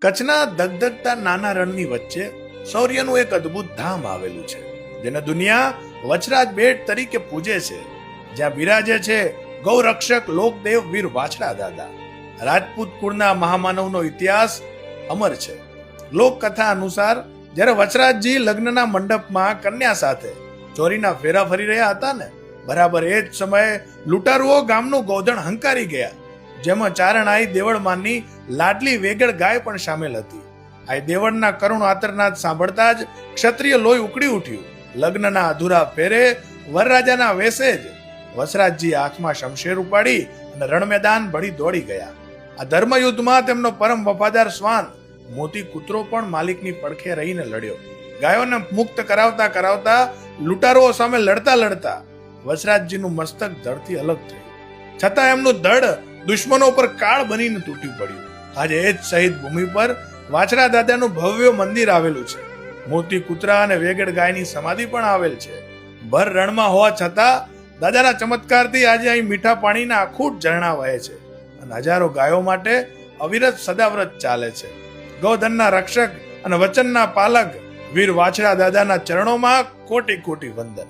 કચ્છના ધગધગતા નાના રણની વચ્ચે શૌર્યનું એક અદ્ભુત ધામ આવેલું છે, જેને દુનિયા વચરાજ બેટ તરીકે પૂજે છે, જ્યાં બિરાજે છે ગૌરક્ષક લોકદેવ વીર વાછડા દાદા. રાજપૂત કુળના મહામાનવનો ઇતિહાસ અમર છે. લોકકથા અનુસાર જ્યારે વચરાજજી લગ્નના મંડપમાં કન્યા સાથે ચોરીના ફેરા ફરી રહ્યા હતા ને, બરાબર એ જ સમયે લૂંટારુઓ ગામનું ગોધણ હંકારી ગયા, જેમાં ચારણાઈ દેવળમાંની લાડલી વેગળ ગાય પણ સામેલ હતી. આ દેવળના કરુણ આતરનાદ સાંભળતા જ ક્ષત્રિય લોહી ઉકળી ઉઠ્યું. લગ્નના અધૂરા ફેરે વરરાજાના વેશે જ વચરાજજી આંખમાં શમશેર ઉપાડી અને રણ મેદાન ભળી દોડી ગયા. આ ધર્મયુદ્ધમાં તેમનો પરમ વફાદાર શ્વાન મોતી કૂતરો પણ માલિકની પડખે રહીને લડ્યો. ગાયોને મુક્ત કરાવતા કરાવતા લૂંટારુઓ સામે લડતા લડતા વચરાજજીનું મસ્તક ધડથી અલગ થયું, છતાં એમનું ધડ દુશ્મનો પર કાળ બનીને તૂટી પડ્યું. આજે એ જ શહીદ ભૂમિ પર વાછડા દાદાનું ભવ્ય મંદિર આવેલું છે. મોતી કૂતરા અને વેગડ ગાયની સમાધિ પણ આવેલ છે. ભર રણમાં હોવા છતાં દાદાના ચમત્કારથી આજે અહીં મીઠા પાણીના અખૂટ ઝરણા વહે છે અને હજારો ગાયો માટે અવિરત સદાવ્રત ચાલે છે. ગોધનના રક્ષક અને વચનના પાલક વીર વાછડા દાદાના ચરણોમાં કોટી કોટી વંદન.